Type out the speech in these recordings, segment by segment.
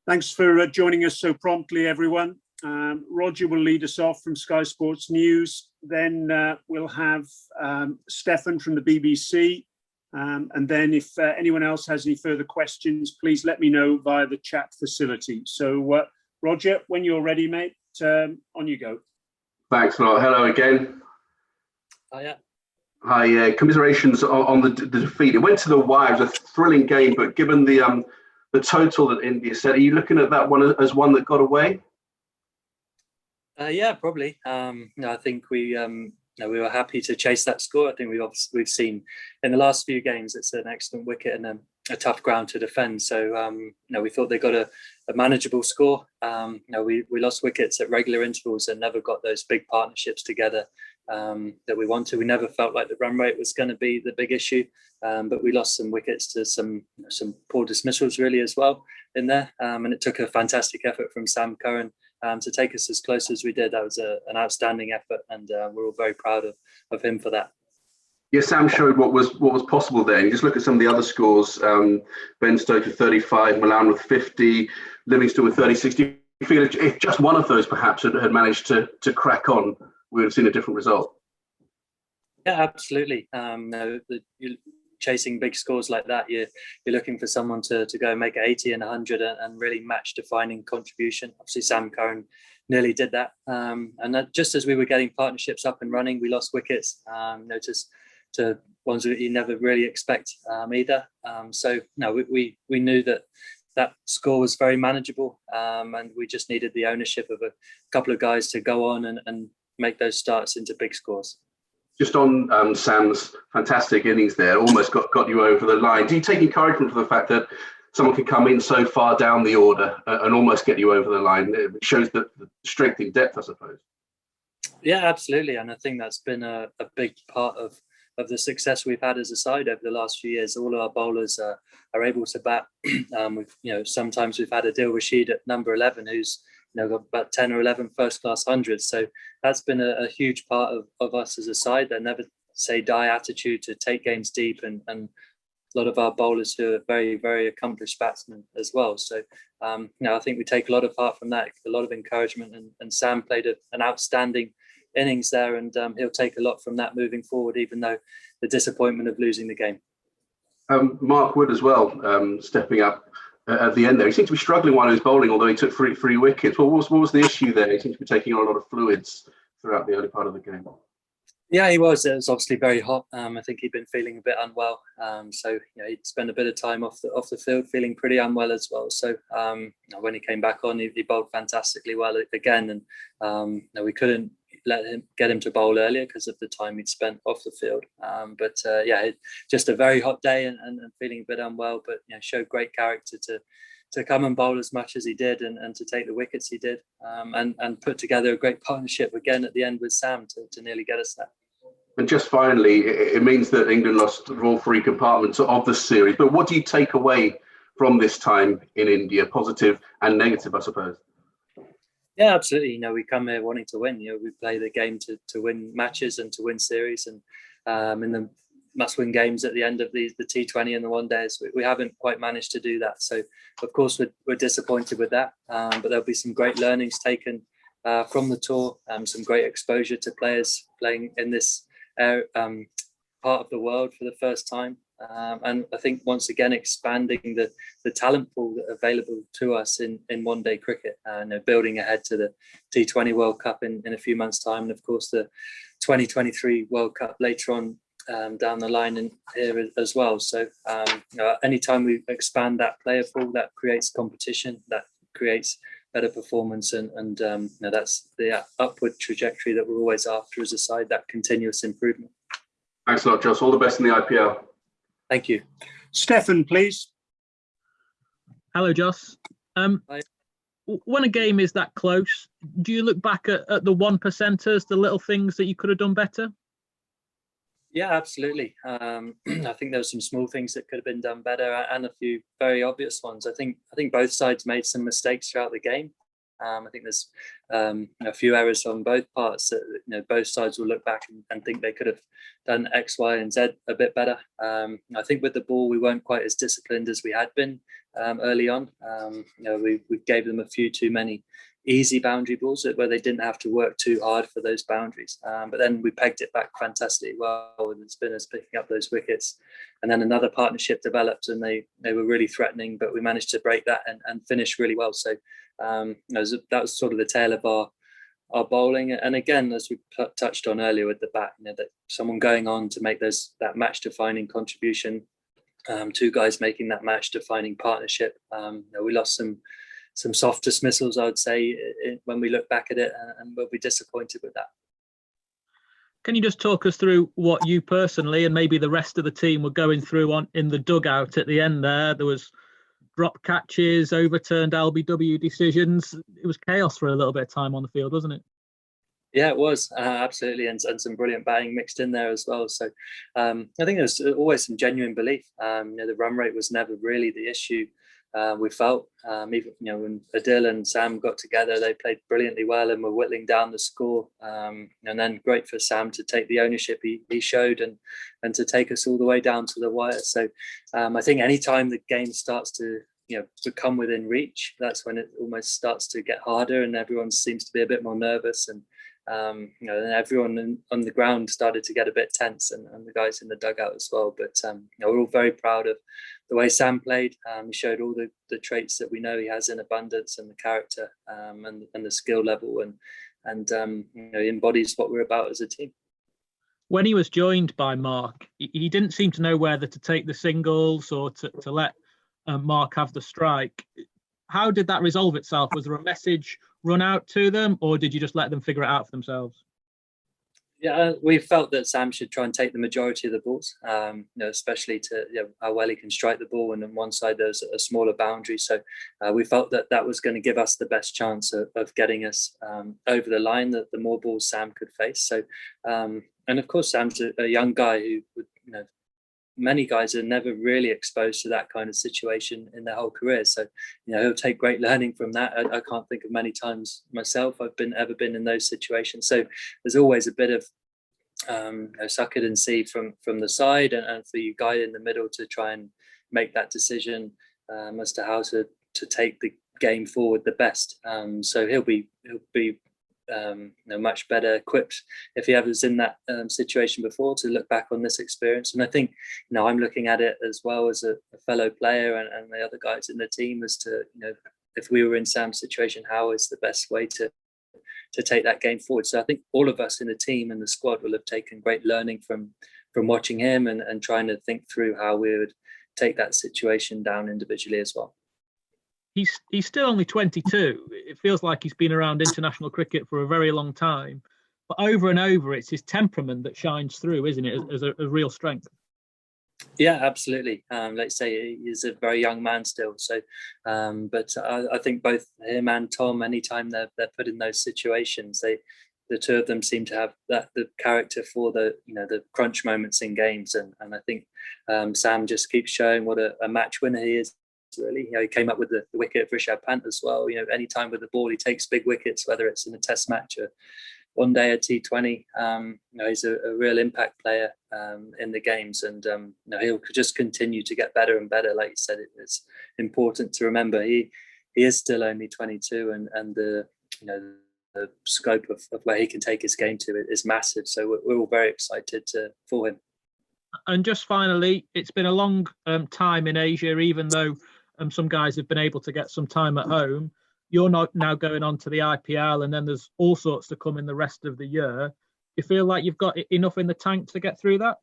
Thanks for joining us so promptly, everyone. Roger will lead us off from Sky Sports News. Then we'll have Stefan from the BBC. And then if anyone else has any further questions, please let me know via the chat facility. So, Roger, when you're ready, mate, on you go. Thanks a lot. Hello again. Hiya. Hi, commiserations on the defeat. It went to the wire. It was a thrilling game, but given the total that India set, are you looking at that one as one that got away? Yeah, probably. I think we were happy to chase that score. I think we've seen in the last few games it's an excellent wicket and a tough ground to defend. So we thought they got a manageable score. We lost wickets at regular intervals and never got those big partnerships together that we wanted. We never felt like the run rate was going to be the big issue, but we lost some wickets to some poor dismissals really as well in there. And it took a fantastic effort from Sam Curran to take us as close as we did. That was an outstanding effort, and we're all very proud of him for that. Yeah, Sam showed what was possible there. You just look at some of the other scores. Ben Stokes with 35, Milan with 50, Livingston with 36. Do you feel if just one of those perhaps had managed to crack on, we would have seen a different result? Yeah, absolutely. You're chasing big scores like that, you're looking for someone to go and make 80 and 100 and really match defining contribution. Obviously, Sam Curran nearly did that. And that just as we were getting partnerships up and running, we lost wickets. Notice to ones that you never really expect either. We knew that score was very manageable, and we just needed the ownership of a couple of guys to go on and make those starts into big scores. Just on Sam's fantastic innings there, almost got you over the line. Do you take encouragement from the fact that someone can come in so far down the order and almost get you over the line? It shows the strength in depth, I suppose. Yeah, absolutely. And I think that's been a big part of the success we've had as a side over the last few years. All of our bowlers are able to bat. Sometimes we've had Adil Rashid at number 11, who's got about 10 or 11 first-class hundreds. So that's been a huge part of us as a side. That never say die attitude to take games deep, and a lot of our bowlers who are very, very accomplished batsmen as well. So I think we take a lot of heart from that, a lot of encouragement, and Sam played an outstanding innings there, and he'll take a lot from that moving forward, even though the disappointment of losing the game. Mark Wood as well, stepping up at the end there. He seemed to be struggling while he was bowling, although he took three wickets. What was the issue there? He seemed to be taking on a lot of fluids throughout the early part of the game. Yeah, he was. It was obviously very hot. I think he'd been feeling a bit unwell. He'd spent a bit of time off the field feeling pretty unwell as well. So when he came back on, he bowled fantastically well again. And we couldn't get him to bowl earlier because of the time he'd spent off the field. Just a very hot day and feeling a bit unwell, but showed great character to come and bowl as much as he did and to take the wickets he did, and put together a great partnership again at the end with Sam to nearly get us there. And just finally, it means that England lost all three compartments of the series. But what do you take away from this time in India, positive and negative, I suppose? Yeah, absolutely. We come here wanting to win. We play the game to win matches and to win series. And in the must-win games at the end of the T20 and the one days, we haven't quite managed to do that. So, of course, we're disappointed with that. But there'll be some great learnings taken from the tour, some great exposure to players playing in this part of the world for the first time. And I think once again expanding the talent pool available to us in one-day cricket, building ahead to the T20 World Cup in a few months' time, and of course the 2023 World Cup later on down the line in here as well. So anytime we expand that player pool, that creates competition, that creates better performance, and that's the upward trajectory that we're always after as a side, that continuous improvement. Thanks a lot, Jos. All the best in the IPL. Thank you. Stefan, please. Hello, Jos. Hi. When a game is that close, do you look back at the one percenters, the little things that you could have done better? Yeah, absolutely. I think there were some small things that could have been done better, and a few very obvious ones. I think both sides made some mistakes throughout the game. I think there's a few errors on both parts that both sides will look back and think they could have done X, Y, and Z a bit better. I think with the ball we weren't quite as disciplined as we had been early on. We gave them a few too many easy boundary balls where they didn't have to work too hard for those boundaries. But then we pegged it back fantastically well with the spinners picking up those wickets. And then another partnership developed and they were really threatening, but we managed to break that and finish really well. So that was sort of the tail of our bowling. And again, as we touched on earlier with the bat, that someone going on to make that match defining contribution, two guys making that match defining partnership. We lost some soft dismissals, I would say, when we look back at it, and we'll be disappointed with that. Can you just talk us through what you personally and maybe the rest of the team were going through in the dugout at the end there? There was drop catches, overturned LBW decisions. It was chaos for a little bit of time on the field, wasn't it? Yeah, it was absolutely, and some brilliant batting mixed in there as well. So I think there's always some genuine belief. The run rate was never really the issue. We felt even when Adil and Sam got together, they played brilliantly well and were whittling down the score. And then great for Sam to take the ownership he showed and to take us all the way down to the wire. So I think any time the game starts to become within reach, that's when it almost starts to get harder, and everyone seems to be a bit more nervous. And and everyone on the ground started to get a bit tense, and the guys in the dugout as well. But we're all very proud of the way Sam played. He showed all the traits that we know he has in abundance, and the character and the skill level, and he embodies what we're about as a team. When he was joined by Mark, he didn't seem to know whether to take the singles or to let Mark have the strike. How did that resolve itself? Was there a message run out to them, or did you just let them figure it out for themselves? Yeah, we felt that Sam should try and take the majority of the balls, especially to how well he can strike the ball. And on one side, there's a smaller boundary. So we felt that was going to give us the best chance of getting us over the line, the more balls Sam could face. So, and of course, Sam's a young guy who would, many guys are never really exposed to that kind of situation in their whole career. So, he'll take great learning from that. I can't think of many times myself I've ever been in those situations. So there's always a bit of suck it and see from the side, and for you guy in the middle to try and make that decision as to how to take the game forward the best. So he'll be much better equipped if he ever was in that situation before to look back on this experience. And I think I'm looking at it as well as a fellow player and the other guys in the team as to if we were in Sam's situation, how is the best way to take that game forward. So I think all of us in the team and the squad will have taken great learning from watching him and trying to think through how we would take that situation down individually as well. He's still only 22. It feels like he's been around international cricket for a very long time. But over and over, it's his temperament that shines through, isn't it, as a real strength? Yeah, absolutely. Let's say he's a very young man still. So, but I think both him and Tom, anytime they're put in those situations, the two of them seem to have the character for the crunch moments in games. And I think Sam just keeps showing what a match winner he is. Really, he came up with the wicket for Rishabh Pant as well. Anytime with the ball, he takes big wickets, whether it's in a Test match or one day a T20. He's a real impact player in the games, and he'll just continue to get better and better. Like you said, it's important to remember he is still only 22, and the scope of where he can take his game to is massive. So we're all very excited for him. And just finally, it's been a long time in Asia, even though some guys have been able to get some time at home. You're not now going on to the IPL, and then there's all sorts to come in the rest of the year. You feel like you've got enough in the tank to get through that?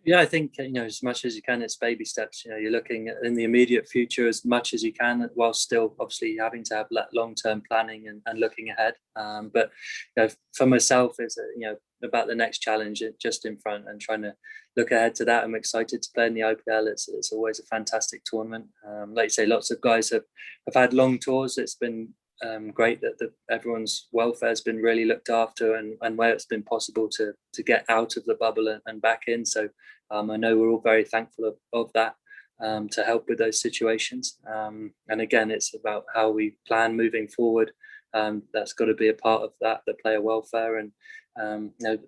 Yeah, I think as much as you can, it's baby steps. You're looking in the immediate future as much as you can, while still obviously having to have long-term planning and looking ahead. But for myself, it's about the next challenge just in front and trying to look ahead to that. I'm excited to play in the IPL. It's always a fantastic tournament. Like you say, lots of guys have had long tours. It's been great that everyone's welfare has been really looked after, and where it's been possible to get out of the bubble and back in. So I know we're all very thankful of that. to help with those situations. And again, it's about how we plan moving forward. That's got to be a part of that, the player welfare. And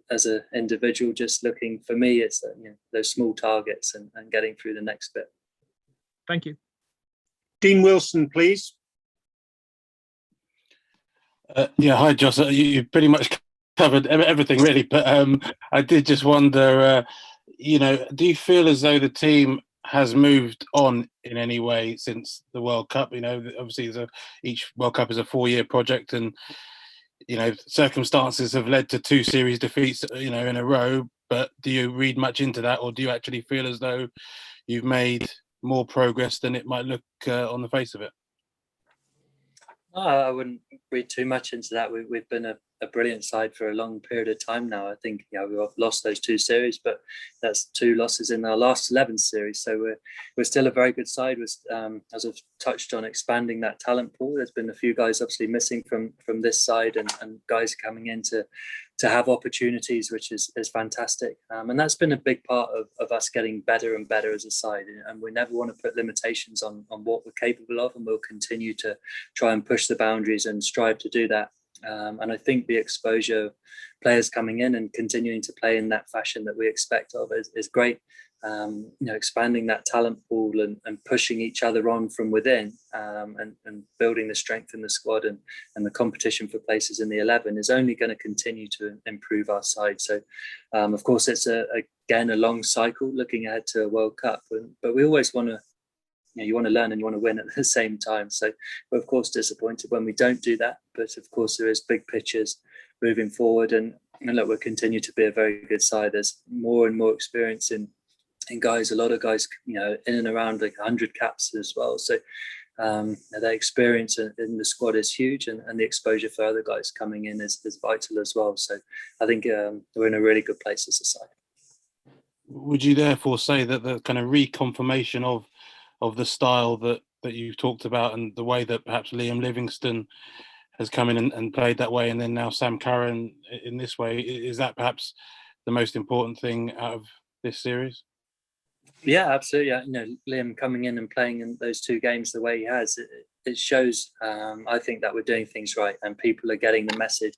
as an individual, just looking, for me, it's those small targets and getting through the next bit. Thank you. Dean Wilson, please. Yeah, hi, Jos. You pretty much covered everything, really. But I did just wonder, do you feel as though the team has moved on in any way since the World Cup? Obviously, each World Cup is a 4-year project, and circumstances have led to 2 series defeats, in a row. But do you read much into that, or do you actually feel as though you've made more progress than it might look on the face of it? No, I wouldn't read too much into that. We've been a brilliant side for a long period of time now. I think we've lost those 2 series, but that's 2 losses in our last 11 series. So we're still a very good side. As I've touched on, expanding that talent pool. There's been a few guys obviously missing from this side, and guys coming in to have opportunities, which is fantastic. And that's been a big part of us getting better and better as a side. And we never want to put limitations on what we're capable of, and we'll continue to try and push the boundaries and strive to do that. And I think the exposure of players coming in and continuing to play in that fashion that we expect of is great. Expanding that talent pool and pushing each other on from within, and building the strength in the squad and the competition for places in the 11 is only going to continue to improve our side. So, of course, it's again a long cycle looking ahead to a World Cup, but we always want to. You want to learn and you want to win at the same time. So we're of course disappointed when we don't do that, but of course there is big pictures moving forward, and look, we'll continue to be a very good side. There's more and more experience in guys, a lot of guys, in and around like 100 caps as well. So their experience in the squad is huge, and the exposure for other guys coming in is vital as well. So I think we're in a really good place as a side. Would you therefore say that the kind of reconfirmation of the style that you've talked about, and the way that perhaps Liam Livingstone has come in and played that way, and then now Sam Curran in this way, is that perhaps the most important thing out of this series? Yeah, absolutely. Liam coming in and playing in those 2 games the way he has, it shows, I think, that we're doing things right, and people are getting the message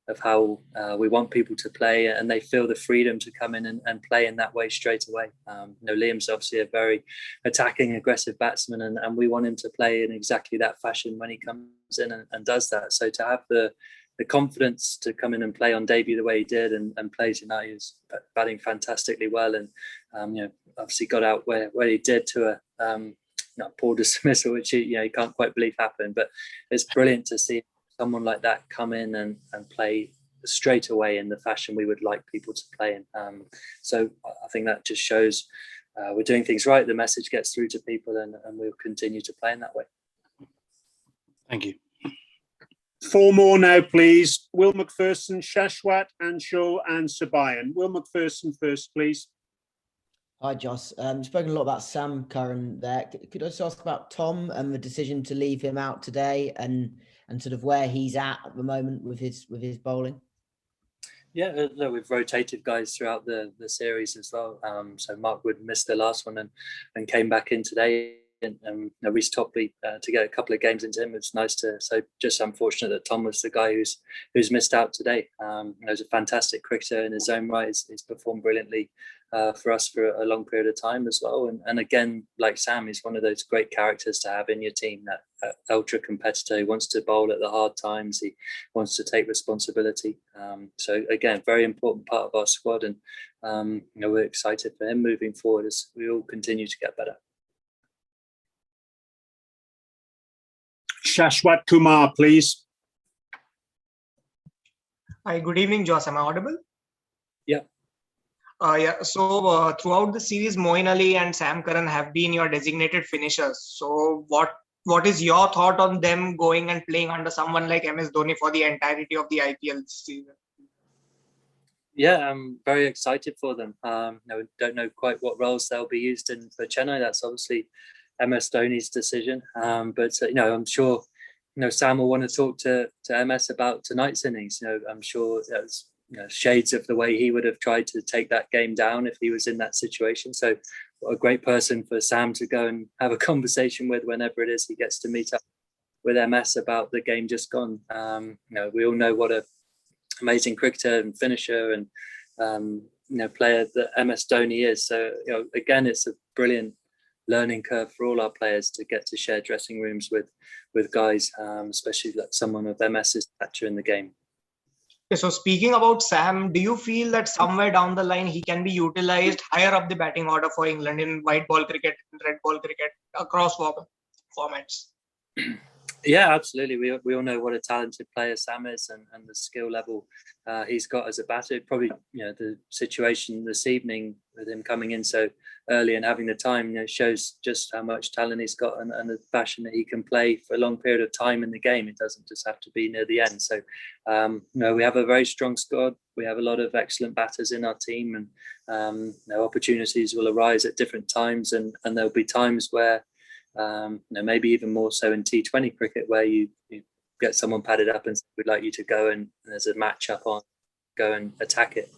of how we want people to play, and they feel the freedom to come in and play in that way straight away. Liam's obviously a very attacking, aggressive batsman, and we want him to play in exactly that fashion when he comes in and does that. So to have the confidence to come in and play on debut the way he did and play tonight, he was batting fantastically well, and obviously got out where he did to a poor dismissal, which he can't quite believe happened. But it's brilliant to see someone like that come in and play straight away in the fashion we would like people to play in. So I think that just shows we're doing things right. The message gets through to people, and we'll continue to play in that way. Thank you. 4 more now, please. Will McPherson, Shashwat, Anshul and Sabayan. Will McPherson first, please. Hi, Jos. Spoken a lot about Sam Curran there. Could I just ask about Tom and the decision to leave him out today, and sort of where he's at the moment with his bowling? Yeah, look, we've rotated guys throughout the series as well. So Mark Wood missed the last one and came back in today. And Reece Topley to get a couple of games into him, it's nice to. So just unfortunate that Tom was the guy who's missed out today. He's a fantastic cricketer in his own right. He's performed brilliantly for us for a long period of time as well. And again, like Sam, he's one of those great characters to have in your team. That ultra competitor who wants to bowl at the hard times. He wants to take responsibility. So again, very important part of our squad, and we're excited for him moving forward as we all continue to get better. Shashwat Kumar, please. Hi, good evening, Jos. Am I audible? Yeah. So throughout the series, Moeen Ali and Sam Curran have been your designated finishers. So what is your thought on them going and playing under someone like MS Dhoni for the entirety of the IPL season? Yeah, I'm very excited for them. Don't know quite what roles they'll be used in for Chennai. That's obviously MS Dhoni's decision. But I'm sure Sam will want to talk to MS about tonight's innings. I'm sure that's shades of the way he would have tried to take that game down if he was in that situation. So what a great person for Sam to go and have a conversation with whenever it is he gets to meet up with MS about the game just gone. We all know what a amazing cricketer and finisher and player that MS Dhoni is. So again, it's a brilliant learning curve for all our players to get to share dressing rooms with guys, especially like someone of MS's stature in the game. So speaking about Sam, do you feel that somewhere down the line he can be utilized higher up the batting order for England in white ball cricket, red ball cricket, across formats? Yeah, absolutely. We all know what a talented player Sam is and the skill level he's got as a batter. Probably, the situation this evening with him coming in so early and having the time, shows just how much talent he's got and the fashion that he can play for a long period of time in the game. It doesn't just have to be near the end. So, we have a very strong squad. We have a lot of excellent batters in our team, and opportunities will arise at different times, and there'll be times where maybe even more so in T20 cricket, where you get someone padded up and we'd like you to go and there's a match up on, go and attack it.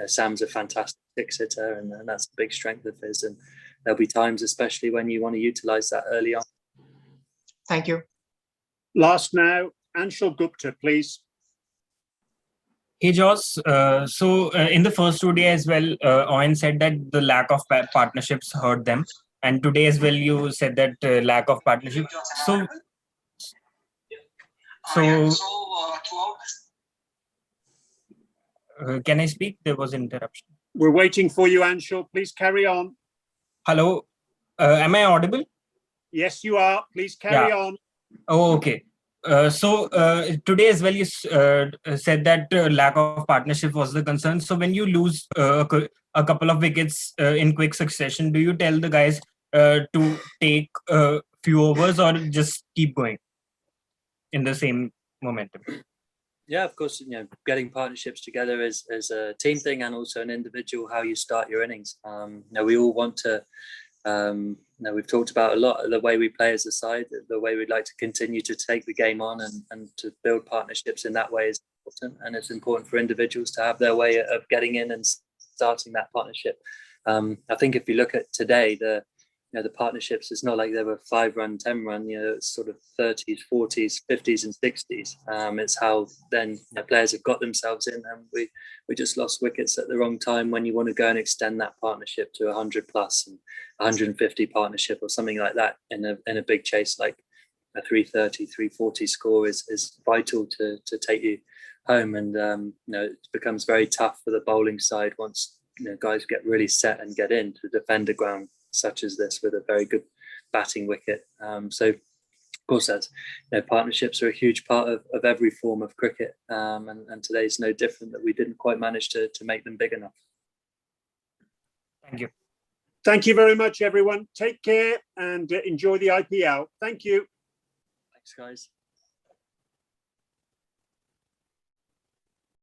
Sam's a fantastic six-hitter, and that's a big strength of his, and there'll be times, especially when you want to utilize that early on. Thank you. Last now, Anshul Gupta, please. Hey Jos, in the first ODI as well, Owen said that the lack of partnerships hurt them. And today as well, you said that lack of partnership. Can I speak? There was an interruption. We're waiting for you, Anshul. Please carry on. Hello, am I audible? Yes, you are. Please carry on. Oh, okay. Today as well, you said that lack of partnership was the concern. So when you lose a couple of wickets in quick succession, do you tell the guys to take a few overs or just keep going in the same momentum? Yeah, of course, getting partnerships together is a team thing and also an individual, how you start your innings. We all want to, we've talked about a lot the way we play as a side, the way we'd like to continue to take the game on and to build partnerships in that way is important. And it's important for individuals to have their way of getting in and starting that partnership. I think if you look at today, the partnerships, it's not like they were 5-run, 10-run, it's sort of 30s, 40s, 50s and 60s. It's how then players have got themselves in, and we just lost wickets at the wrong time when you want to go and extend that partnership to 100 plus and 150 partnership or something like that in a big chase, like a 330, 340 score is vital to take you home. And, it becomes very tough for the bowling side once, guys get really set and get in to defend a ground such as this with a very good batting wicket. So of course that's partnerships are a huge part of every form of cricket, and today's no different, that we didn't quite manage to make them big enough. Thank you. Thank you very much, everyone. Take care and enjoy the IPL. Thank you. Thanks, guys.